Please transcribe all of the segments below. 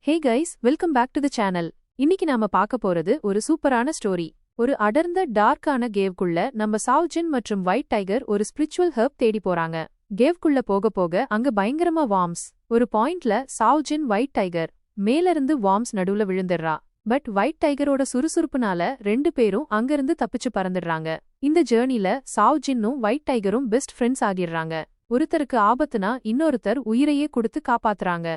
Hey guys, welcome back to the channel. இன்னைக்கு நாம பார்க்க போறது ஒரு சூப்பரான ஸ்டோரி. ஒரு அடர்ந்த டார்க்கான கேவ்க்குள்ள நம்ம சாவ்ஜின் மற்றும் ஒயிட் டைகர் ஒரு ஸ்பிரிச்சுவல் ஹெர்ப் தேடி போறாங்க. கேவ்க்குள்ள போக போக அங்க பயங்கரமா வார்ம்ஸ். ஒரு பாயிண்ட்ல சாவ்ஜின் ஒயிட் டைகர் மேலிருந்து வார்ம்ஸ் நடுவுல விழுந்துடுறா. பட் ஒயிட் டைகரோட சுறுசுறுப்புனால ரெண்டு பேரும் அங்கிருந்து தப்பிச்சு பறந்துடுறாங்க. இந்த ஜேர்னில சாவ்ஜின்னும் ஒயிட் டைகரும் பெஸ்ட் ஃப்ரெண்ட்ஸ் ஆகிடுறாங்க. ஒருத்தருக்கு ஆபத்துனா இன்னொருத்தர் உயிரையே கொடுத்து காப்பாத்துறாங்க.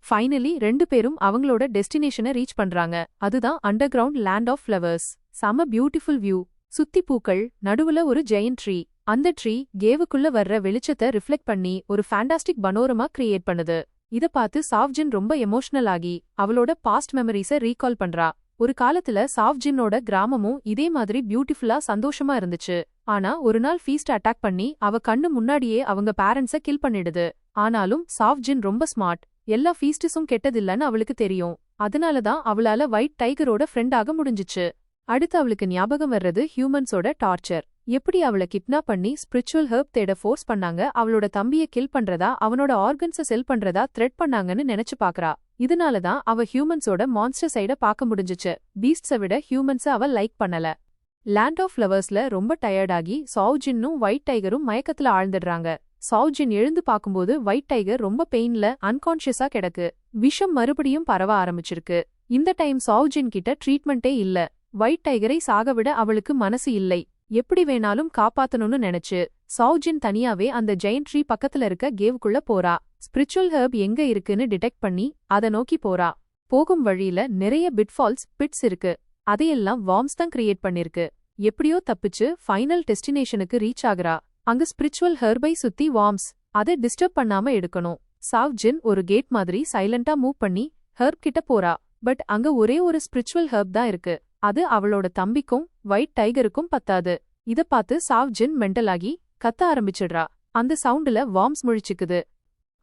ஃபைனலி ரெண்டு பேரும் அவங்களோட டெஸ்டினேஷனை ரீச் பண்றாங்க. அதுதான் underground land of flowers. செம பியூட்டிஃபுல் வியூ. சுத்தி பூக்கள், நடுவுல ஒரு ஜெயண்ட் ட்ரீ. அந்த ட்ரீ கேவுக்குள்ள வர்ற வெளிச்சத்தை ரிஃப்ளெக்ட் பண்ணி ஒரு ஃபேண்டாஸ்டிக் பனோரமா கிரியேட் பண்ணுது. இத பார்த்து சாவ்ஜின் ரொம்ப எமோஷனல் ஆகி அவளோட பாஸ்ட் மெமரிஸை ரீகால் பண்றா. ஒரு காலத்துல சாவ்ஜின்னோட கிராமமும் இதே மாதிரி பியூட்டிஃபுல்லா சந்தோஷமா இருந்துச்சு. ஆனா ஒரு நாள் ஃபீஸ்ட் அட்டாக் பண்ணி அவ கண்ணு முன்னாடியே அவங்க பேரண்ட்ஸை கில் பண்ணிடுது. ஆனாலும் சாவ்ஜின் ரொம்ப ஸ்மார்ட். எல்லா ஃபீஸ்ட்ஸும் கெட்டதில்லன்னு அவளுக்கு தெரியும். அதனாலதான் அவளால ஒயிட் டைகரோட ஃப்ரெண்டாக முடிஞ்சிச்சு. அடுத்து அவளுக்கு ஞாபகம் வர்றது ஹியூமன்ஸோட டார்ச்சர். எப்படி அவளை கிட்னாப் பண்ணி ஸ்பிரிச்சுவல் ஹெர்ப் தேட ஃபோர்ஸ் பண்ணாங்க, அவளோட தம்பியை கில் பண்றதா, அவனோட ஆர்கன்ஸை செல் பண்றதா த்ரெட் பண்ணாங்கன்னு நினைச்சு பாக்குறா. இதனாலதான் அவ ஹியூமன்ஸோட மான்ஸ்டர் சைட பார்க்க முடிஞ்சிச்சு. பீஸ்ட்ஸை விட ஹியூமன்ஸை அவ லைக் பண்ணல. லேண்ட் ஆஃப் ஃப்ளவர்ஸ்ல ரொம்ப டயர்டாகி சாவ்ஜின்னும் ஒயிட் டைகரும் மயக்கத்துல ஆழ்ந்துடுறாங்க. சாவ்ஜின் எழுந்து பார்க்கும்போது ஒயிட் டைகர் ரொம்ப பெயின்ல அன்கான்ஷியஸா கிடக்கு. விஷம் மறுபடியும் பரவ ஆரம்பிச்சிருக்கு. இந்த டைம் சாவ்ஜின் கிட்ட ட்ரீட்மெண்டே இல்ல. ஒயிட் டைகரை சாக விட அவளுக்கு மனசு இல்லை. எப்படி வேணாலும் காப்பாத்தணும்னு நினைச்சு சாவ்ஜின் தனியாவே அந்த ஜெயண்ட் ட்ரீ பக்கத்துல இருக்க கேவுக்குள்ள போறா. ஸ்பிரிச்சுவல் ஹெர்ப் எங்க இருக்குன்னு டிடெக்ட் பண்ணி அதை நோக்கி போறா. போகும் வழியில நிறைய பிட்ஸ் இருக்கு. அதையெல்லாம் வார்ம்ஸ் தான் கிரியேட் பண்ணிருக்கு. எப்படியோ தப்பிச்சு ஃபைனல் டெஸ்டினேஷனுக்கு ரீச் ஆகுறா. அங்க ஸ்பிரிச்சுவல் ஹெர்பை சுத்தி வார்ம்ஸ். அதை டிஸ்டர்ப் பண்ணாம எடுக்கணும். சாவ்ஜின் ஒரு கேட் மாதிரி சைலண்டா மூவ் பண்ணி ஹெர்ப் கிட்ட போறா. பட் அங்க ஒரே ஒரு ஸ்பிரிச்சுவல் ஹெர்ப் தான் இருக்கு. அது அவளோட தம்பிக்கும் ஒயிட் டைகருக்கும் பத்தாது. இத பார்த்து சாவ்ஜின் மென்டலாகி கத்த ஆரம்பிச்சிடுறா. அந்த சவுண்டுல வார்ம்ஸ் முழிச்சுக்குது.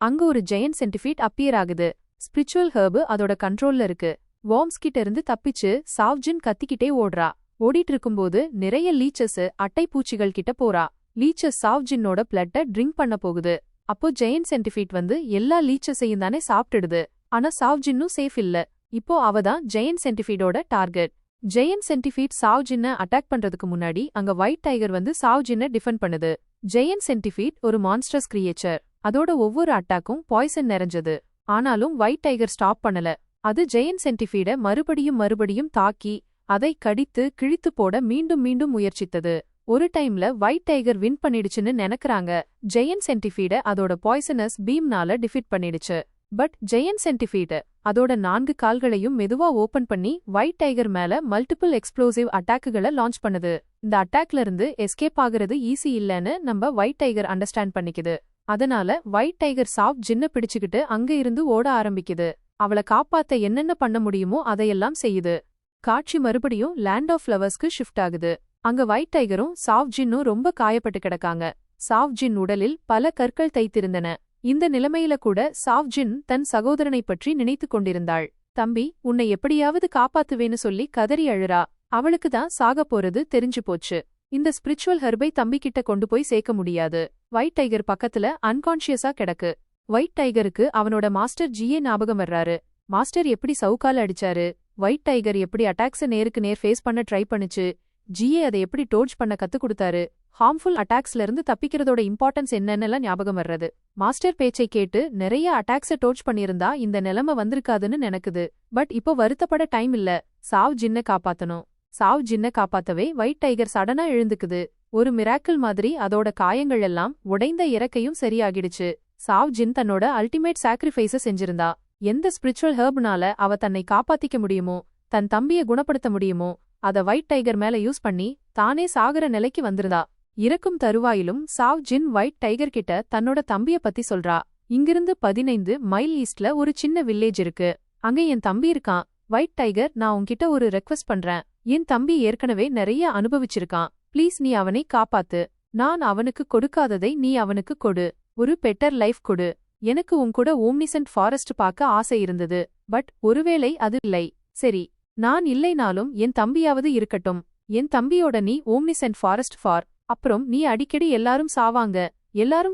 அங்க ஒரு ஜெயண்ட் சென்டிஃபீட் அப்பியர் ஆகுது. ஸ்பிரிச்சுவல் ஹெர்பு அதோட கண்ட்ரோல்ல இருக்கு. வார்ம்ஸ் கிட்ட இருந்து தப்பிச்சு சாவ்ஜின் கத்திக்கிட்டே ஓடுறா. ஓடிட்டு இருக்கும்போது நிறைய லீச்சஸ் அட்டை பூச்சிகள் கிட்ட போறா. லீச்சஸ் சாவ்ஜின்னோட பிளட்டை ட்ரிங்க் பண்ண போகுது. அப்போ ஜெயண்ட் சென்டிஃபீட் வந்து எல்லா லீச்சஸையும் தானே சாப்பிட்டுடுது. ஆனா சாவ்ஜின்னும் சேஃப் இல்ல. இப்போ அவதான் ஜெயண்ட் சென்டிஃபீடோட டார்கெட். ஜெயண்ட் சென்டிஃபீட் சாவ்ஜின்னை அட்டாக் பண்றதுக்கு முன்னாடி அங்க ஒயிட் டைகர் வந்து சாவ்ஜின்னை டிஃபெண்ட் பண்ணுது. ஜெயண்ட் சென்டிஃபீட் ஒரு மான்ஸ்டர்ஸ் கிரியேச்சர். அதோட ஒவ்வொரு அட்டாக்கும் பாய்சன் நிறைஞ்சது. ஆனாலும் ஒயிட் டைகர் ஸ்டாப் பண்ணல. அது ஜெயண்ட் சென்டிஃபீட மறுபடியும் தாக்கி அதை கடித்து கிழித்து போட மீண்டும் முயற்சித்தது. ஒரு டைம்ல ஒயிட் டைகர் வின் பண்ணிடுச்சுன்னு நினைக்கிறாங்க. ஜெயண்ட் சென்டிஃபீட அதோட பாய்சனஸ் பீம்னால டிஃபீட் பண்ணிடுச்சு. பட் ஜெயண்ட் சென்டிஃபீட் அதோட 4 கால்களையும் மெதுவா ஓபன் பண்ணி ஒயிட் டைகர் மேல மல்டிபிள் எக்ஸ்ப்ளோசிவ் அட்டாக்குகளை லான்ச் பண்ணுது. இந்த அட்டாக்ல இருந்து எஸ்கேப் ஆகுறது ஈஸி இல்லன்னு நம்ம ஒயிட் டைகர் அண்டர்ஸ்டாண்ட் பண்ணிக்குது. அதனால ஒயிட் டைகர் சாவ்ஜின்னை பிடிச்சுக்கிட்டு அங்க இருந்து ஓட ஆரம்பிக்குது. அவளை காப்பாத்த என்னென்ன பண்ண முடியுமோ அதையெல்லாம் செய்யுது. காட்சி மறுபடியும் லேண்ட் ஆஃப் ஃப்ளவர்ஸ்க்கு ஷிஃப்ட் ஆகுது. அங்க ஒயிட் டைகரும் சாவ்ஜின்னும் ரொம்ப காயப்பட்டு கிடக்காங்க. சாவ்ஜின் உடலில் பல கற்கள் தைத்திருந்தன. இந்த நிலைமையில கூட சாவ்ஜின் தன் சகோதரனை பற்றி நினைத்து கொண்டிருந்தாள். தம்பி, உன்னை எப்படியாவது காப்பாத்துவேன்னு சொல்லி கதறி அழுறா. அவளுக்கு தான் சாக போறது தெரிஞ்சு போச்சு. இந்த ஸ்பிரிச்சுவல் ஹெர்பை தம்பி கிட்ட கொண்டு போய் சேர்க்க முடியாது. ஒயிட் டைகர் பக்கத்துல அன்கான்ஷியஸா கிடக்கு. ஒயிட் டைகருக்கு அவனோட மாஸ்டர் ஜிஏ ஞாபகம் வர்றாரு. மாஸ்டர் எப்படி சவுக்கால அடிச்சாரு, ஒயிட் டைகர் எப்படி அட்டாக்ஸை நேருக்கு நேர் ஃபேஸ் பண்ண ட்ரை பண்ணுச்சு, ஜிஏ அதை எப்படி டோர்ச் பண்ண கத்து கொடுத்தாரு, ஹார்ம்ஃபுல் அட்டாக்ஸ்ல இருந்து தப்பிக்கிறதோட இம்பார்ட்டன்ஸ் என்னென்னலாம் ஞாபகம் வர்றது. மாஸ்டர் பேச்சை கேட்டு நிறைய அட்டாக்ஸை டோர்ச் பண்ணியிருந்தா இந்த நிலைமை வந்திருக்காதுன்னு நினைக்குது. பட் இப்போ வருத்தப்பட டைம் இல்ல. சாவ்ஜின்னை காப்பாத்தணும். சாவ்ஜின்னை காப்பாத்தவே ஒயிட் டைகர் சடனா எழுந்துக்குது. ஒரு மிராக்கிள் மாதிரி அதோட காயங்கள் எல்லாம் உடைந்த இறக்கையும் சரியாகிடுச்சு. சாவ்ஜின் தன்னோட அல்டிமேட் சாக்ரிஃபைஸ செஞ்சிருந்தா. எந்த ஸ்பிரிச்சுவல் ஹெர்ப்னால அவ தன்னை காப்பாத்திக்க முடியுமோ, தன் தம்பியை குணப்படுத்த முடியுமோ, அத ஒயிட் டைகர் மேல யூஸ் பண்ணி தானே சாகர நிலைக்கு வந்திருந்தா. இறக்கும் தருவாயிலும் சாவ்ஜின் ஒயிட் டைகர் கிட்ட தன்னோட தம்பிய பத்தி சொல்றா. இங்கிருந்து 15 மைல் ஈஸ்ட்ல ஒரு சின்ன வில்லேஜ் இருக்கு. அங்க என் தம்பி இருக்கான். ஒயிட் டைகர், நான் உன்கிட்ட ஒரு ரெக்வெஸ்ட் பண்றேன். என் தம்பி ஏற்கனவே நிறைய அனுபவிச்சிருக்கான். ப்ளீஸ் நீ அவனை காப்பாத்து. நான் அவனுக்கு கொடுக்காததை நீ அவனுக்கு கொடு. ஒரு பெட்டர் லைஃப் கொடு. எனக்கு உன்கூட ஓம்னிசென்ட் ஃபாரஸ்ட் பார்க்க ஆசை இருந்தது. பட் ஒருவேளை அது இல்லை. சரி, நான் இல்லைனாலும் என் தம்பியாவது இருக்கட்டும். என் தம்பியோட நீ ஓம்னிசென்ட் ஃபாரஸ்ட் ஃபார். அப்புறம் நீ அடிக்கடி எல்லாரும்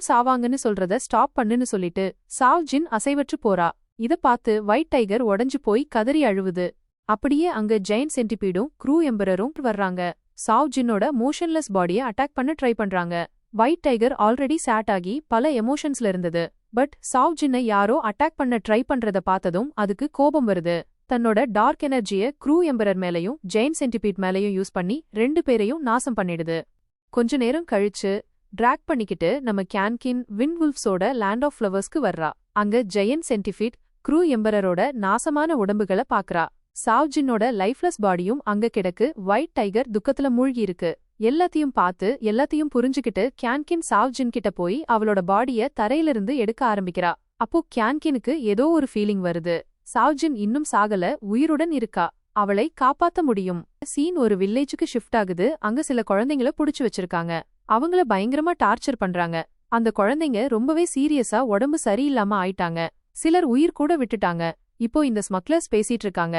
சாவாங்கன்னு சொல்றத ஸ்டாப் பண்ணுன்னு சொல்லிட்டு சாவ்ஜின் அசைவற்று போறா. இத பார்த்து ஒயிட் டைகர் உடைஞ்சு போய் கதறி அழுவுது. அப்படியே அங்க ஜெயண்ட் சென்டிபீடும் க்ரூ எம்பரரும் வர்றாங்க. சாவ் ஜின்னோட மோஷன்லெஸ் பாடியை அட்டாக் பண்ண ட்ரை பண்றாங்க. ஒயிட் டைகர் ஆல்ரெடி சேட் ஆகி பல எமோஷன்ஸ்ல இருந்தது. பட் சாவ் ஜின்னை யாரோ அட்டாக் பண்ண ட்ரை பண்றத பார்த்ததும் அதுக்கு கோபம் வருது. தன்னோட டார்க் எனர்ஜியை க்ரூ எம்பரர் மேலையும் ஜெயண்ட் சென்டிபீட் மேலையும் யூஸ் பண்ணி 2 பேரையும் நாசம் பண்ணிடுது. கொஞ்ச நேரம் கழிச்சு டிராக் பண்ணிக்கிட்டு நம்ம கேன்கின் விண்ட்வுல்ஃப்ஸோட லேண்ட் ஆஃப் ஃப்ளவர்ஸ்க்கு வர்றா. அங்க ஜெயண்ட் சென்டிபீட் க்ரூ எம்பரரோட நாசமான உடம்புகளை பாக்குறா. சாவ் ஜின்னோட லைஃப்லெஸ் பாடியும் அங்க கிடக்கு. ஒயிட் டைகர் துக்கத்துல மூழ்கி இருக்கு. எல்லாத்தையும் பார்த்து எல்லாத்தையும் புரிஞ்சுக்கிட்டு கேன்கின் சாவ் ஜின் கிட்ட போய் அவளோட பாடிய தரையிலிருந்து எடுக்க ஆரம்பிக்கிறா. அப்போ கேன்கினுக்கு ஏதோ ஒரு ஃபீலிங் வருது. சாவ் ஜின் இன்னும் சாகல, உயிருடன் இருக்கா. அவளை காப்பாத்த முடியும். சீன் ஒரு வில்லேஜுக்கு ஷிஃப்ட் ஆகுது. அங்க சில குழந்தைங்கள புடிச்சு வச்சிருக்காங்க. அவங்கள பயங்கரமா டார்ச்சர் பண்றாங்க. அந்த குழந்தைங்க ரொம்பவே சீரியஸா உடம்பு சரியில்லாம ஆயிட்டாங்க. சிலர் உயிர் கூட விட்டுட்டாங்க. இப்போ இந்த ஸ்மக்லர்ஸ் பேசிட்டு இருக்காங்க.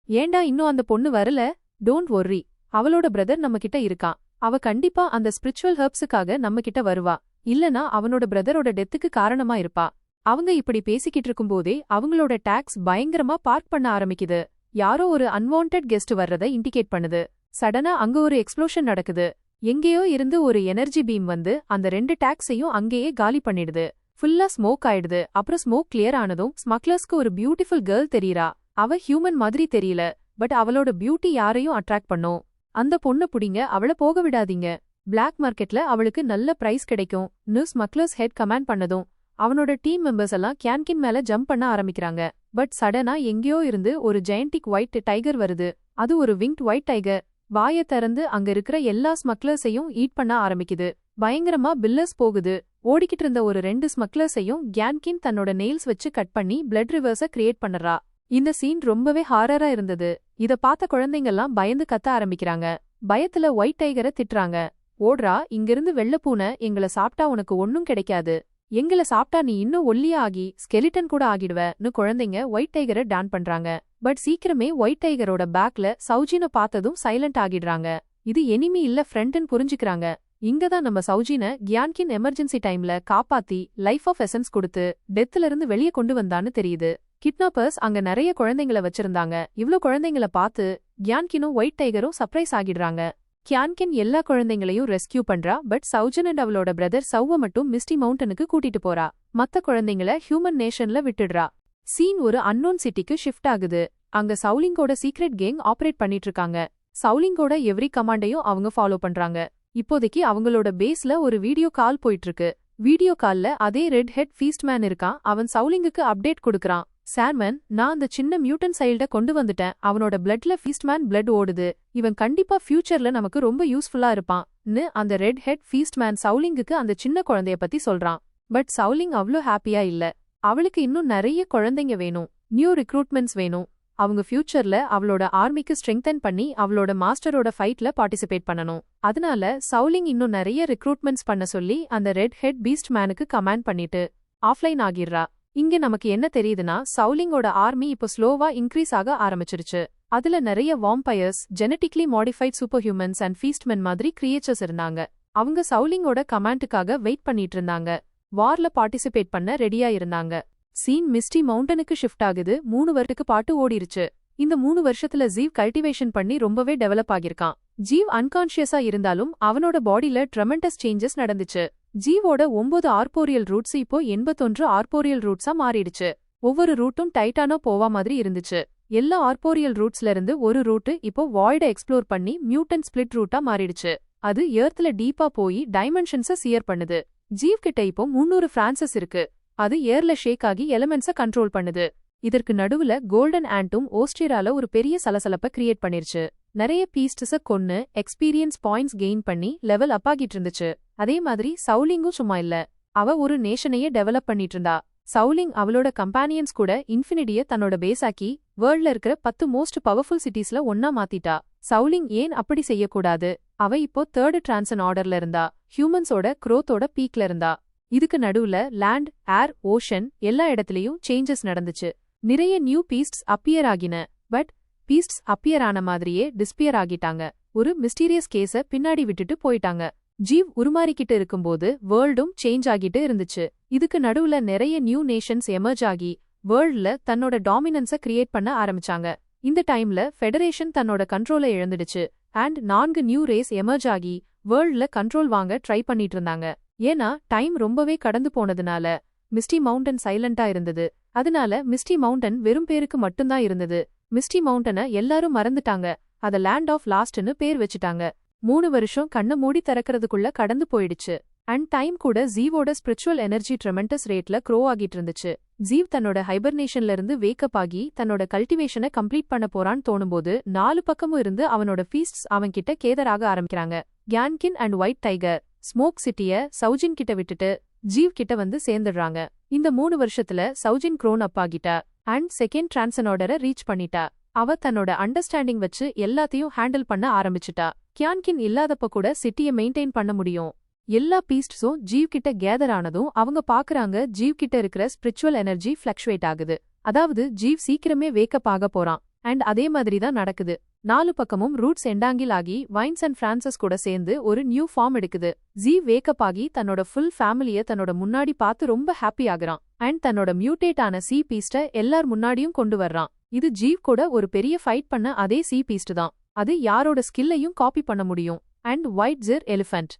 ஏண்டா இன்னும் அந்த பொண்ணு வரல? டோன்ட் வொர்ரி, அவளோட பிரதர் நம்ம கிட்ட இருக்கான். அவ கண்டிப்பா அந்த ஸ்பிரிச்சுவல் ஹெர்ப்ஸுக்காக நம்ம கிட்ட வருவா. இல்லனா அவனோட பிரதரோட டெத்துக்கு காரணமா இருப்பா. அவங்க இப்படி பேசிக்கிட்டு இருக்கும்போதே அவங்களோட டாக்ஸ் பயங்கரமா பார்க் பண்ண ஆரம்பிக்குது. யாரோ ஒரு அன்வான்டட் கெஸ்ட் வர்றத இண்டிகேட் பண்ணுது. சடனா அங்க ஒரு எக்ஸ்ப்ளோஷன் நடக்குது. எங்கேயோ இருந்து ஒரு எனர்ஜி பீம் வந்து அந்த 2 டாக்ஸையும் அங்கேயே காலி பண்ணிடுது. ஃபுல்லா ஸ்மோக் ஆயிடுது. அப்புறம் ஸ்மோக் கிளியர் ஆனதும் ஸ்மக்லர்ஸ்க்கு ஒரு பியூட்டிஃபுல் கேர்ள் தெரியறா. அவ ஹியூமன் மாதிரி தெரியல, பட் அவளோட பியூட்டி யாரையும் அட்ராக்ட் பண்ணும். அந்த பொண்ணு புடிங்க, அவள போக விடாதீங்க. பிளாக் மார்க்கெட்ல அவளுக்கு நல்ல பிரைஸ் கிடைக்கும். ஸ்மக்லர்ஸ் ஹெட் கமாண்ட் பண்ணதும் அவனோட டீம் மெம்பர்ஸ் எல்லாம் கேன்கின் மேல ஜம்ப் பண்ண ஆரம்பிக்கிறாங்க. பட் சடனா எங்கேயோ இருந்து ஒரு ஜெயண்டிக் ஒயிட் டைகர் வருது. அது ஒரு விங்ட் ஒயிட் டைகர். வாயை திறந்து அங்க இருக்கிற எல்லா ஸ்மக்லர்ஸையும் ஈட் பண்ண ஆரம்பிக்குது. பயங்கரமா பில்லர்ஸ் போகுது. ஓடிக்கிட்டு இருந்த ஒரு 2 ஸ்மக்லர்ஸையும் கேன்கின் தன்னோட நெயில்ஸ் வச்சு கட் பண்ணி பிளட் ரிவர்ஸ கிரியேட் பண்ணறா. இந்த சீன் ரொம்பவே ஹாரரா இருந்தது. இத பார்த்த குழந்தைங்கெல்லாம் பயந்து கத்த ஆரம்பிக்கிறாங்க. பயத்துல ஒயிட் டைகரை திட்டுறாங்க. ஓடுறா, இங்கிருந்து வெள்ளப்பூனை, எங்களை சாப்பிட்டா உனக்கு ஒன்னும் கிடைக்காது. எங்களை சாப்பிட்டா நீ இன்னும் ஒல்லியா ஆகி ஸ்கெலிட்டன் கூட ஆகிடுவன்னு குழந்தைங்க ஒயிட் டைகரை டான் பண்றாங்க. பட் சீக்கிரமே ஒயிட் டைகரோட பேக்ல சௌஜின பார்த்ததும் சைலண்ட் ஆகிடுறாங்க. இது எனிமி இல்ல ஃப்ரெண்ட்னு புரிஞ்சுக்கிறாங்க. இங்கதான் நம்ம சௌஜின கியான்கின் எமர்ஜென்சி டைம்ல காப்பாத்தி லைஃப் ஆஃப் எசன்ஸ் கொடுத்து டெத்ல இருந்து வெளியே கொண்டு வந்தான்னு தெரியுது. கிட்னாப்பர்ஸ் அங்க நிறைய குழந்தைங்கள வச்சிருந்தாங்க. இவ்ளோ குழந்தைங்கள பார்த்து கியான்கினும் ஒயிட் டைகரும் சர்ப்ரைஸ் ஆகிடுறாங்க. கியான்கின் எல்லா குழந்தைங்களையும் ரெஸ்கியூ பண்றா. பட் சௌஜன் அண்ட் அவளோட பிரதர் சௌவ மட்டும் மிஸ்டி மவுண்டனுக்கு கூட்டிட்டு போறா. மத்த குழந்தைங்கள ஹியூமன் நேஷன்ல விட்டுடுறா. சீன் ஒரு அன்னோன் சிட்டிக்கு ஷிஃப்ட் ஆகுது. அங்க சவுலிங்கோட சீக்ரெட் கேங் ஆபரேட் பண்ணிட்டு இருக்காங்க. சவுலிங்கோட எவ்ரி கமாண்டையும் அவங்க ஃபாலோ பண்றாங்க. இப்போதைக்கு அவங்களோட பேஸ்ல ஒரு வீடியோ கால் போயிட்டு இருக்கு. வீடியோ கால்ல அதே ரெட் ஹெட் ஃபீஸ்ட்மேன் இருக்கான். அவன் சவுலிங்குக்கு அப்டேட் கொடுக்கறான். சாண்ட்மேன், நான் அந்த சின்ன மியூட்டன் சைல்ட கொண்டு வந்துட்டேன். அவனோட பிளட்ல ஃபீஸ்ட்மேன் பிளட் ஓடுது. இவன் கண்டிப்பா ஃபியூச்சர்ல நமக்கு ரொம்ப யூஸ்ஃபுல்லா இருப்பான்னு அந்த ரெட் ஹெட் ஃபீஸ்ட்மேன் சவுலிங்குக்கு அந்த சின்ன குழந்தைய பத்தி சொல்றான். பட் சவுலிங் அவ்ளோ ஹாப்பியா இல்ல. அவளுக்கு இன்னும் நிறைய குழந்தைங்க வேணும். நியூ ரிக்ரூட்மெண்ட்ஸ் வேணும். அவங்க ஃபியூச்சர்ல அவளோட ஆர்மிக்கு ஸ்ட்ரெங்தன் பண்ணி அவளோட மாஸ்டரோட ஃபைட்ல பார்ட்டிசிபேட் பண்ணணும். அதனால சவுலிங் இன்னும் நிறைய ரிக்ரூட்மெண்ட்ஸ் பண்ண சொல்லி அந்த ரெட் ஹெட் பீஸ்ட் மேனுக்கு கமாண்ட் பண்ணிட்டு ஆஃப்லைன் ஆகிடுறா. இங்க நமக்கு என்ன தெரியுதுன்னா, சவுலிங்கோட ஆர்மி இப்போ ஸ்லோவா இன்க்ரீஸ் ஆக ஆரம்பிச்சிருச்சு. அதுல நிறைய vampires, genetically modified super humans and beastmen மாதிரி கிரியேச்சர்ஸ் இருந்தாங்க. அவங்க சவுலிங்கோட கமாண்டுக்காக வெயிட் பண்ணிட்டு இருந்தாங்க. வார்ல பார்ட்டிசிபேட் பண்ண ரெடியா இருந்தாங்க. சீன் மிஸ்டி மவுண்டனுக்கு ஷிஃப்ட் ஆகுது. 3 வருஷத்துக்கு பாட்டு ஓடிருச்சு. இந்த 3 வருஷத்துல ஜீவ் கல்டிவேஷன் பண்ணி ரொம்பவே டெவலப் ஆகிருக்கான். ஜீவ் அன்கான்ஷியஸா இருந்தாலும் அவனோட பாடியில ட்ரெமெண்டஸ் சேஞ்சஸ் நடந்துச்சு. ஜீவோட 9 ஆர்போரியல் ரூட்ஸ் இப்போ 81 ஆர்போரியல் ரூட்ஸா மாறிடுச்சு. ஒவ்வொரு ரூட்டும் டைட்டானோ போவா மாதிரி இருந்துச்சு. எல்லா ஆர்போரியல் ரூட்ஸ்ல இருந்து ஒரு ரூட் இப்போ வாய்ட எக்ஸ்ப்ளோர் பண்ணி மியூட்டன் ஸ்பிளிட் ரூட்டா மாறிடுச்சு. அது எர்த்ல டீப்பா போய் டைமென்ஷன்ஸ சியர் பண்ணுது. ஜீவ் கிட்ட இப்போ 300 பிரான்சஸ் இருக்கு. அது ஏர்ல ஷேக் ஆகி எலிமெண்ட்ஸ கண்ட்ரோல் பண்ணுது. இதற்கு நடுவுல கோல்டன் ஆண்ட்டும் ஓஸ்ட்ரேலியால ஒரு பெரிய சலசலப்ப கிரியேட் பண்ணிருச்சு. நிறைய பீஸ்ட்ஸ கொன்னு எக்ஸ்பீரியன்ஸ் பாயிண்ட்ஸ் கெயின் பண்ணி லெவல் அப் ஆகிட்டு இருந்துச்சு. அதே மாதிரி சவுலிங்கும் சும்மா இல்ல. அவ ஒரு நேஷனையே டெவலப் பண்ணிட்டு இருந்தா. சவுலிங் அவளோட கம்பானியன்ஸ் கூட இன்ஃபினிட்டிய தன்னோட பேஸாக்கி வேர்ல்ட்ல இருக்கிற 10 மோஸ்ட் பவர்ஃபுல் சிட்டிஸ்ல ஒன்னா மாத்திட்டா. சவுலிங் ஏன் அப்படி செய்யக்கூடாது? அவ இப்போ 3rd டிரான்சன் ஆர்டர்ல இருந்தா. ஹியூமன்ஸோட க்ரோத்தோட பீக்ல இருந்தா. இதுக்கு நடுவுல லேண்ட், ஏர், ஓஷன் எல்லா இடத்துலயும் சேஞ்சஸ் நடந்துச்சு. நிறைய நியூ பீஸ்ட்ஸ் அப்பியர் ஆகின. பட் பீஸ்ட்ஸ் அப்பியர் ஆன மாதிரியே டிஸ்பியர் ஆகிட்டாங்க. ஒரு மிஸ்டீரியஸ் கேஸ பின்னாடி விட்டுட்டு போயிட்டாங்க. ஜீவ் உருமாறிக்கிட்டு இருக்கும்போது வேர்ல்டும் சேஞ்ச் ஆகிட்டு இருந்துச்சு. இதுக்கு நடுவுல நிறைய நியூ நேஷன்ஸ் எமர்ஜ் ஆகி வேர்ல்ட்ல தன்னோட டாமினன்ஸை கிரியேட் பண்ண ஆரம்பிச்சாங்க. இந்த டைம்ல ஃபெடரேஷன் தன்னோட கண்ட்ரோலை இழந்துடுச்சு. அண்ட் 4 நியூ ரேஸ் எமர்ஜ் ஆகி வேர்ல்ட்ல கண்ட்ரோல் வாங்க ட்ரை பண்ணிட்டு இருந்தாங்க. ஏன்னா டைம் ரொம்பவே கடந்து போனதுனால மிஸ்டி மவுண்டன் சைலண்டா இருந்தது. அதனால மிஸ்டி மவுண்டன் வெறும் பேருக்கு மட்டும்தான் இருந்தது. மிஸ்டி மவுண்டனை எல்லாரும் மறந்துட்டாங்க. அத லேண்ட் ஆஃப் லாஸ்ட்னு பேர் வச்சுட்டாங்க. 3 வருஷம் கண்ண மூடி திறக்கிறதுக்குள்ள கடந்து போயிடுச்சு. அண்ட் டைம் கூட ஜீவோட ஸ்பிரிச்சுவல் எனர்ஜி ட்ரெமெண்டஸ் ரேட்ல க்ரோ ஆகிட்டு இருந்துச்சு. ஜீவ் தன்னோட ஹைபர்னேஷன்ல இருந்து வேக்கப் ஆகி தன்னோட கல்டிவேஷனை கம்ப்ளீட் பண்ண போறான்னு தோணும்போது 4 பக்கமும் இருந்து அவனோட ஃபீஸ்ட்ஸ் அவன்கிட்ட கேதராக ஆரம்பிக்கிறாங்க. கியான்கின் அண்ட் ஒயிட் டைகர் ஸ்மோக் சிட்டிய சௌஜின் கிட்ட விட்டுட்டு ஜீவ் கிட்ட வந்து சேர்ந்துடுறாங்க. இந்த 3 வருஷத்துல சௌஜின் க்ரோன் அப் ஆகிட்டா அண்ட் செகண்ட் டிரான்சனார்டரை ரீச் பண்ணிட்டா. அவ தன்னோட அண்டர்ஸ்டாண்டிங் வச்சு எல்லாத்தையும் ஹேண்டில் பண்ண ஆரம்பிச்சுட்டா. கியான்கின் இல்லாதப்ப கூட சிட்டியை மெயின்டைன் பண்ண முடியும். எல்லா பீஸ்ட்ஸும் ஜீவ் கிட்ட கேதர் ஆனதும் அவங்க பாக்குறாங்க ஜீவ் கிட்ட இருக்கிற ஸ்பிரிச்சுவல் எனர்ஜி ஃபிளக்சுவேட் ஆகுது. அதாவது ஜீவ் சீக்கிரமே வேக்கப் ஆக போறான். அண்ட் அதே மாதிரி தான் நடக்குது. 4 பக்கமும் ரூட்ஸ் எண்டாங்கில் ஆகி வைன்ஸ் அண்ட் பிரான்சஸ் கூட சேர்ந்து ஒரு நியூ ஃபார்ம் எடுக்குது. ஜீவ் வேக்கப் ஆகி தன்னோட ஃபுல் ஃபேமிலிய தன்னோட முன்னாடி பார்த்து ரொம்ப ஹாப்பி ஆகுறான். அண்ட் தன்னோட மியூட்டேட் ஆன சி பீஸ்ட எல்லார் முன்னாடியும் கொண்டு வர்றான். இது ஜீவ் கூட ஒரு பெரிய ஃபைட் பண்ண அதே சி பீஸ்ட் தான். அது யாரோட ஸ்கில்லையும் காப்பி பண்ண முடியும். அண்ட் ஒயிட் ஜிர் எலிஃபண்ட்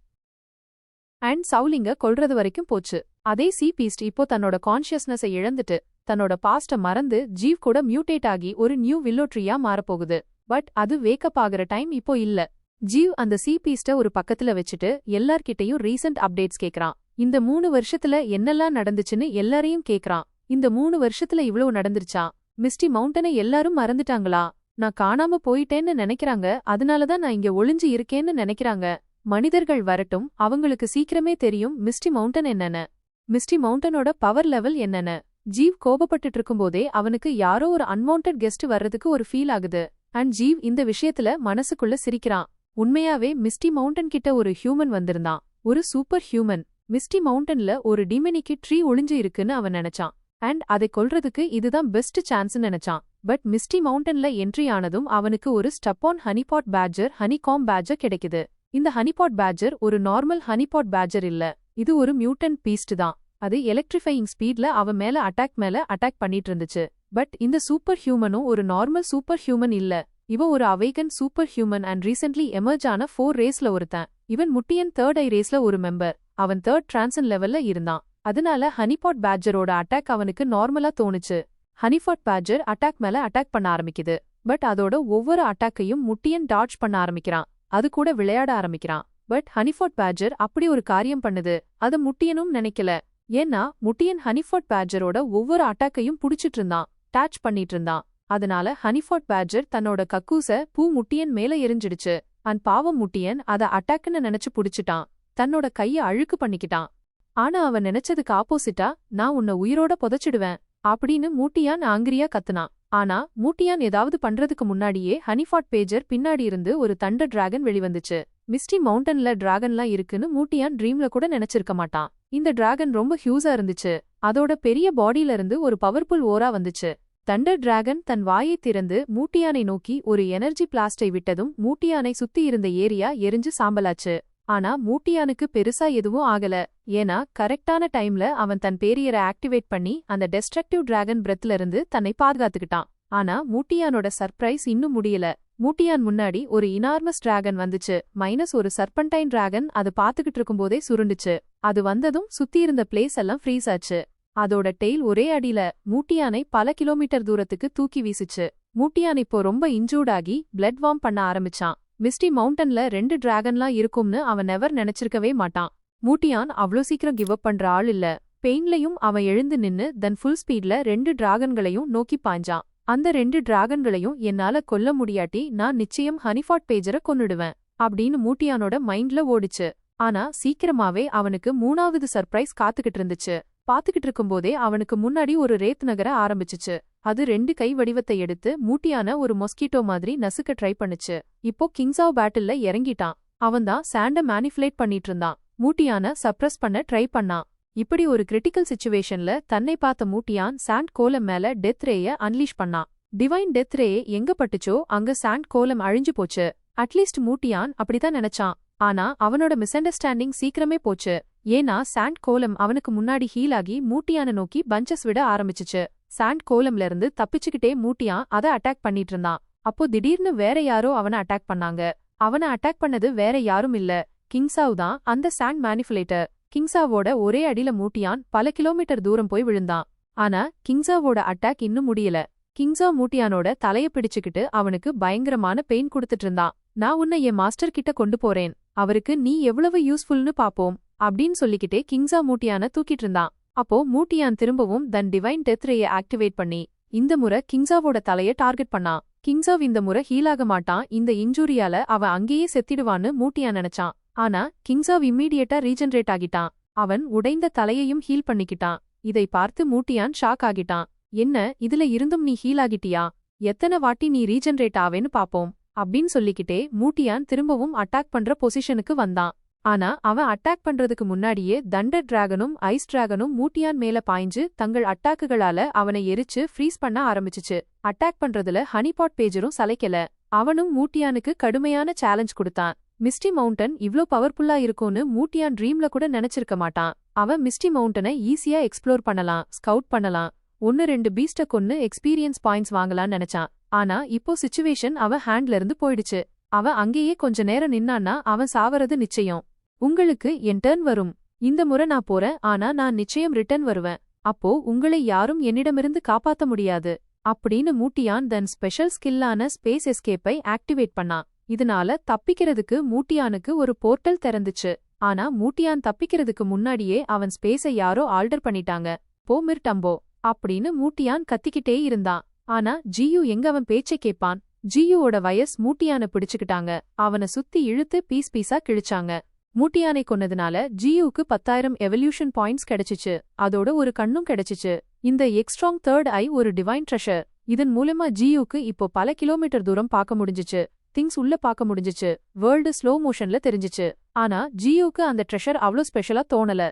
அண்ட் சவுலிங்க கொல்றது வரைக்கும் போச்சு. அதே சி பீஸ்ட் இப்போ தன்னோட கான்ஷியஸ்னஸை இழந்துட்டு தன்னோட பாஸ்ட மறந்து ஜீவ் கூட மியூட்டேட் ஆகி ஒரு நியூ வில்லோட்ரியா மாறப்போகுது. பட் அது வேக்கப் ஆகுற டைம் இப்போ இல்ல. ஜீவ் அந்த சி பீஸ்ட ஒரு பக்கத்துல வச்சுட்டு எல்லார்கிட்டையும் ரீசெண்ட் அப்டேட்ஸ் கேக்குறான். இந்த 3 வருஷத்துல என்னெல்லாம் நடந்துச்சுன்னு எல்லாரையும் கேக்குறான். இந்த 3 வருஷத்துல இவ்வளவு நடந்துருச்சா? மிஸ்டி மவுண்டனை எல்லாரும் மறந்துட்டாங்களா? நான் காணாம போயிட்டேன்னு நினைக்கிறாங்க. அதனாலதான் நான் இங்க ஒளிஞ்சு இருக்கேன்னு நினைக்கிறாங்க. மனிதர்கள் வரட்டும், அவங்களுக்கு சீக்கிரமே தெரியும் மிஸ்டி மவுண்டன் என்னன்னு. மிஸ்டி மவுண்டனோட பவர் லெவல் என்னன்னு. ஜீவ் கோபப்பட்டுட்டு இருக்கும்போதே அவனுக்கு யாரோ ஒரு அன்வான்டட் கெஸ்ட் வர்றதுக்கு ஒரு ஃபீல் ஆகுது. அண்ட் ஜீவ் இந்த விஷயத்துல மனசுக்குள்ள சிரிக்கிறான். உண்மையாவே மிஸ்டி மவுண்டன் கிட்ட ஒரு ஹியூமன் வந்திருந்தான். ஒரு சூப்பர் ஹியூமன். மிஸ்டி மவுண்டன்ல ஒரு டிமெனிக்கு ட்ரீ ஒளிஞ்சு இருக்குன்னு அவன் நினைச்சான். அண்ட் அதை கொல்றதுக்கு இதுதான் பெஸ்ட் சான்ஸ்னு நினைச்சான். பட் மிஸ்டி மவுண்டன்ல என்ட்ரி ஆனதும் அவனுக்கு ஒரு ஸ்டப்பான் ஹனிபாட் பேட்ஜர் ஹனிகாம் பேட்ஜர் கிடைக்குது. இந்த ஹனிபாட் பேட்ஜர் ஒரு நார்மல் ஹனிபாட் பேட்ஜர் இல்ல. இது ஒரு மியூட்டன்ட் பீஸ்ட் தான். அது எலக்ட்ரிஃபையிங் ஸ்பீட்ல அவன் மேல அட்டாக் பண்ணிட்டு இருந்துச்சு. பட் இந்த சூப்பர் ஹியூமனும் ஒரு நார்மல் சூப்பர் ஹியூமன் இல்ல. இவன் ஒரு awaken super human and recently emerge ஆன 4 ரேஸ்ல ஒருத்தன். இவன் முட்டியன் 3rd ஐ ரேஸ்ல ஒரு மெம்பர். அவன் 3rd டிரான்சன் லெவல்ல இருந்தான். அதனால ஹனிபாட் பேட்ஜரோட அட்டாக் அவனுக்கு நார்மலா தோணுச்சு. ஹனிபாட் பேட்ஜர் அட்டாக் மேல அட்டாக் பண்ண ஆரம்பிக்குது. பட் அதோட ஒவ்வொரு அட்டாக்கையும் முட்டியன் டாட்ஜ் பண்ண ஆரம்பிக்கிறான். அது கூட விளையாட ஆரம்பிக்கிறான். பட் ஹனிபாட் பேட்ஜர் அப்படி ஒரு காரியம் பண்ணுது அது முட்டியனும் நினைக்கல. ஏன்னா முட்டியன் ஹனிபாட் பேட்ஜரோட ஒவ்வொரு அட்டாக்கையும் புடிச்சிட்டு இருந்தான், டச் பண்ணிட்டு இருந்தான். அதனால ஹனிபாட் பேட்ஜர் தன்னோட கக்கூச முட்டியன் மேல எரிஞ்சிடுச்சு. அண்ட் பாவம் முட்டியன் அத அட்டாக்னு நினைச்சு புடிச்சிட்டான். தன்னோட கைய அழுக்கு பண்ணிக்கிட்டான். ஆனா அவன் நினைச்சதுக்கு ஆப்போசிட்டா, நான் உன்னை உயிரோட புதைச்சிடுவேன் அப்படின்னு மூட்டியான் ஆங்கிரியா கத்துனான். ஆனா மூட்டியான் ஏதாவது பண்றதுக்கு முன்னாடியே ஹனிபாட் பேஜர் பின்னாடி இருந்து ஒரு தண்டர் டிராகன் வெளிவந்துச்சு. மிஸ்டி மவுண்டன்ல டிராகன்லாம் இருக்குன்னு மூட்டியான் ட்ரீம்ல கூட நினைச்சிருக்க மாட்டான். இந்த டிராகன் ரொம்ப ஹியூஸா இருந்துச்சு. அதோட பெரிய பாடியில இருந்து ஒரு பவர்ஃபுல் ஓரா வந்துச்சு. தண்டர் டிராகன் தன் வாயை திறந்து மூட்டியானை நோக்கி ஒரு எனர்ஜி பிளாஸ்டை விட்டதும் மூட்டியானை சுத்தி இருந்த ஏரியா எரிஞ்சு சாம்பலாச்சு. ஆனா மூட்டியானுக்கு பெருசா எதுவும் ஆகல. ஏன்னா கரெக்டான டைம்ல அவன் தன் பேரியரை ஆக்டிவேட் பண்ணி அந்த டெஸ்ட்ரக்டிவ் டிராகன் பிரெத்ல இருந்து தன்னை பாதுகாத்துக்கிட்டான். ஆனா மூட்டியானோட சர்ப்ரைஸ் இன்னும் முடியல. மூட்டியான் முன்னாடி ஒரு இனார்மஸ் டிராகன் வந்துச்சு. மைனஸ் ஒரு சர்பன்டைன் டிராகன் அது பாத்துக்கிட்டு இருக்கும்போதே சுருண்டுச்சு. அது வந்ததும் சுத்தி இருந்த பிளேஸ் எல்லாம் ஃப்ரீஸ் ஆச்சு. அதோட டெய்ல் ஒரே அடியில மூட்டியானை பல கிலோமீட்டர் தூரத்துக்கு தூக்கி வீசுச்சு. மூட்டியான் இப்போ ரொம்ப இன்ஜூர்ட் ஆகி பிளட் வார்ம் பண்ண ஆரம்பிச்சான். மிஸ்டி மவுண்டன்ல 2 டிராகன்லாம் இருக்கும்னு அவன் நெவர் நினைச்சிருக்கவே மாட்டான். மூட்டியான் அவ்ளோ சீக்கிரம் கிவ் அப் பண்ற ஆள் இல்ல. பெயின்லயும் அவன் எழுந்து நின்னு தன் ஃபுல் ஸ்பீட்ல 2 டிராகன்களையும் நோக்கி பாஞ்சான். அந்த 2 டிராகன்களையும் என்னால கொல்ல முடியாட்டி நான் நிச்சயம் ஹனிபாட் பேஜரை கொன்னுடுவேன் அப்படின்னு மூட்டியானோட மைண்ட்ல ஓடிச்சு. ஆனா சீக்கிரமாவே அவனுக்கு 3வது சர்ப்ரைஸ் காத்துக்கிட்டு இருந்துச்சு. பாத்துக்கிட்டு இருக்கும்போதே அவனுக்கு முன்னாடி ஒரு ரேத் நகர ஆரம்பிச்சுச்சு. அது 2 கை வடிவத்தை எடுத்து மூட்டியான ஒரு மொஸ்கிட்டோ மாதிரி நசுக்க ட்ரை பண்ணுச்சு. இப்போ கிங்ஸாவ் பேட்டில்ல இறங்கிட்டான். அவன்தான் சாண்ட மேனிபுலேட் பண்ணிட்டு இருந்தான். மூட்டியான சப்ரஸ் பண்ண ட்ரை பண்ணான். இப்படி ஒரு கிரிட்டிக்கல் சிச்சுவேஷன்ல தன்னை பார்த்த மூட்டியான் சாண்ட் கோலம் மேல டெத் ரேய அன்லீஷ் பண்ணான். டிவைன் டெத் ரே எங்க பட்டுச்சோ அங்க சாண்ட் கோலம் அழிஞ்சு போச்சு. அட்லீஸ்ட் மூட்டியான் அப்படிதான் நினைச்சான். ஆனா அவனோட மிஸ் அண்டர்ஸ்டாண்டிங் சீக்கிரமே போச்சு. ஏன்னா சாண்ட் கோலம் அவனுக்கு முன்னாடி ஹீல் ஆகி மூட்டியான நோக்கி பஞ்சஸ் விட ஆரம்பிச்சுச்சு. சாண்ட் கோலம்ல இருந்து தப்பிச்சுக்கிட்டே மூட்டியான் அத அட்டாக் பண்ணிட்டு இருந்தான். அப்போ திடீர்னு வேற யாரோ அவனை அட்டாக் பண்ணாங்க. அவனை அட்டாக் பண்ணது வேற யாரும் இல்ல, கிங்ஸாவ் தான், அந்த சாண்ட் மேனிபுலேட்டர். கிங்ஸாவோட ஒரே அடியில மூட்டியான் பல கிலோமீட்டர் தூரம் போய் விழுந்தான். ஆனா கிங்ஸாவோட அட்டாக் இன்னும் முடியல. கிங்ஸாவ் மூட்டியானோட தலைய பிடிச்சுக்கிட்டு அவனுக்கு பயங்கரமான பெயின் கொடுத்துட்டு இருந்தான். நான் உன்னை என் மாஸ்டர் கிட்ட கொண்டு போறேன், அவருக்கு நீ எவ்வளவு யூஸ்ஃபுல்னு பாப்போம் அப்படின்னு சொல்லிக்கிட்டே கிங்ஸாவ் மூட்டியான தூக்கிட்டு இருந்தான். அப்போ மூட்டியான் திரும்பவும் தன் டிவைன் டெத் ரேயை ஆக்டிவேட் பண்ணி இந்த முறை கிங்ஸாவோட தலைய டார்கெட் பண்ணான். கிங்ஸாவ் இந்த முறை ஹீலாக மாட்டான், இந்த இன்ஜூரியால அவன் அங்கேயே செத்திடுவான்னு மூட்டியான் நினைச்சான். ஆனா கிங்ஸாவ் இம்மீடியட்டா ரீஜெனரேட் ஆகிட்டான். அவன் உடைந்த தலையையும் ஹீல் பண்ணிக்கிட்டான். இதை பார்த்து மூட்டியான் ஷாக் ஆகிட்டான். என்ன, இதுல இருந்தும் நீ ஹீல் ஆகிட்டியா? எத்தனை வாட்டி நீ ரீஜெனரேட் ஆவேன்னு பாப்போம் அப்படின்னு சொல்லிக்கிட்டே மூட்டியான் திரும்பவும் அட்டாக் பண்ற பொசிஷனுக்கு வந்தான். ஆனா அவன் அட்டாக் பண்றதுக்கு முன்னாடியே தண்டர் டிராகனும் ஐஸ் டிராகனும் மூட்டியான் மேல பாய்ஞ்சு தங்கள் அட்டாக்குகளால அவனை எரிச்சு ஃப்ரீஸ் பண்ண ஆரம்பிச்சுச்சு. அட்டாக் பண்றதுல ஹனிபாட் பேஜரும் சளைக்கல. அவனும் மூட்டியானுக்கு கடுமையான சேலஞ்ச் கொடுத்தான். மிஸ்டி மவுண்டன் இவ்ளோ பவர்ஃபுல்லா இருக்கும்னு மூட்டியான் ட்ரீம்ல கூட நினைச்சிருக்க மாட்டான். அவன் மிஸ்டி மவுண்டனை ஈஸியா எக்ஸ்ப்ளோர் பண்ணலாம், ஸ்கவுட் பண்ணலாம், 1-2 பீஸ்ட கொன்னு எக்ஸ்பீரியன்ஸ் பாயிண்ட்ஸ் வாங்கலாம்னு நினைச்சான். ஆனா இப்போ சிச்சுவேஷன் அவன் ஹேண்ட்ல இருந்து போயிடுச்சு. அவன் அங்கேயே கொஞ்ச நேரம் நின்னான்னா அவன் சாவறது நிச்சயம். உங்களுக்கு என் டர்ன் வரும். இந்த முறை நான் போறேன், ஆனா நான் நிச்சயம் ரிட்டர்ன் வருவேன். அப்போ உங்களை யாரும் என்னிடமிருந்து காப்பாத்த முடியாது அப்படின்னு மூட்டியான் தன் ஸ்பெஷல் ஸ்கில்லான ஸ்பேஸ் எஸ்கேப்பை ஆக்டிவேட் பண்ணான். இதனால தப்பிக்கிறதுக்கு மூட்டியானுக்கு ஒரு போர்ட்டல் திறந்துச்சு. ஆனா மூட்டியான் தப்பிக்கிறதுக்கு முன்னாடியே அவன் ஸ்பேஸை யாரோ ஆல்டர் பண்ணிட்டாங்க. போ மிர்டம்போ அப்படின்னு மூட்டியான் கத்திக்கிட்டே இருந்தான். ஆனா ஜியு எங்க அவன் பேச்சை கேட்பான்? ஜியுவோட வயசு மூட்டியான பிடிச்சுக்கிட்டாங்க. அவனை சுத்தி இழுத்து பீஸ் பீஸா கிழிச்சாங்க. மூட்டியானை கொன்னதுனால ஜியுக்கு 10,000 எவல்யூஷன் பாயிண்ட்ஸ் கிடைச்சிச்சு. அதோட ஒரு கண்ணும் கிடைச்சிச்சு. இந்த எக்ஸ்ட்ராங் தேர்ட் ஐ ஒரு டிவைன் ட்ரெஷர். இதன் மூலமா ஜியுக்கு இப்போ பல கிலோமீட்டர் தூரம் பார்க்க முடிஞ்சிச்சு. திங்ஸ் உள்ள பார்க்க முடிஞ்சிச்சு. வேர்ல்டு ஸ்லோ மோஷன்ல தெரிஞ்சிச்சு. ஆனா ஜியுக்கு அந்த ட்ரெஷர் அவ்ளோ ஸ்பெஷலா தோணல.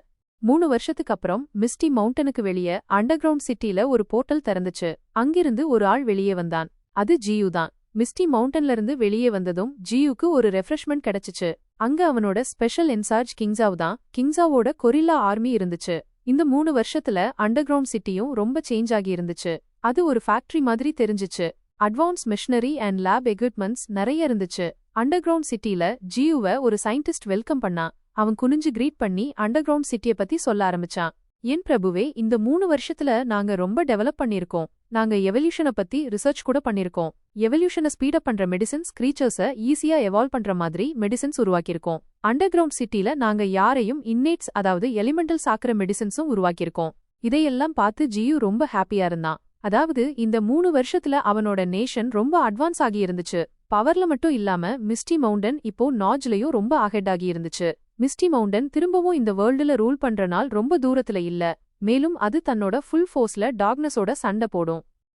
3 வருஷத்துக்கு அப்புறம் மிஸ்டி மவுண்டனுக்கு வெளியே அண்டர் கிரவுண்ட் சிட்டில ஒரு போர்ட்டல் திறந்துச்சு. அங்கிருந்து ஒரு ஆள் வெளியே வந்தான். அது ஜியு தான். மிஸ்டி மவுண்டன்ல இருந்து வெளியே வந்ததும் ஜியுக்கு ஒரு ரெஃப்ரெஷ்மெண்ட் கிடைச்சிச்சு. அங்க அவனோட ஸ்பெஷல் இன்சார்ஜ் கிங்ஸாவ் தான். கிங்ஸாவோட கொரில்லா ஆர்மி இருந்துச்சு. இந்த 3 வருஷத்துல அண்டர் கிரவுண்ட் சிட்டியும் ரொம்ப சேஞ்ச் ஆகி இருந்துச்சு. அது ஒரு ஃபேக்டரி மாதிரி தெரிஞ்சிச்சு. Advance missionary and lab equipments நிறைய இருந்துச்சு. அண்டர் கிரவுண்ட் சிட்டில ஜியுவை ஒரு சயின்டிஸ்ட் வெல்கம் பண்ணா. அவன் குனிஞ்சு கிரீட் பண்ணி அண்டர் கிரவுண்ட் சிட்டிய பத்தி சொல்ல ஆரம்பிச்சான். என் பிரபுவே, இந்த 3 வருஷத்துல நாங்க ரொம்ப டெவலப் பண்ணிருக்கோம். நாங்க எவல்யூஷனை பத்தி ரிசர்ச் கூட பண்ணிருக்கோம். எவல்யூஷனை ஸ்பீடப் பண்ற மெடிசின்ஸ், கிரீச்சர்ஸை ஈஸியா எவால்வ் பண்ற மாதிரி மெடிசின்ஸ் உருவாக்கியிருக்கோம். அண்டர் கிரவுண்ட் சிட்டில நாங்க யாரையும் இன்னேட்ஸ் அதாவது எலிமெண்டல் சாக்கிற மெடிசின்ஸும் உருவாக்கியிருக்கோம். இதையெல்லாம் பார்த்து ஜியு ரொம்ப ஹாப்பியா இருந்தான். அதாவது இந்த 3 வருஷத்துல அவனோட நேஷன் ரொம்ப அட்வான்ஸ் ஆகி இருந்துச்சு. பவர்ல மட்டும் இல்லாம மிஸ்டி மவுண்டன் இப்போ நாஜ்லயும் ரொம்ப அஹெட் ஆகி இருந்துச்சு. மிஸ்டி மவுண்டன் திரும்பவும் இந்த வேர்ல்டுல ரூல் பண்ற நாள் ரொம்ப தூரத்துல இல்ல. மேலும் அது தன்னோட ஃபுல் ஃபோர்ஸ்ல டார்க்னஸோட சண்டை போடும்.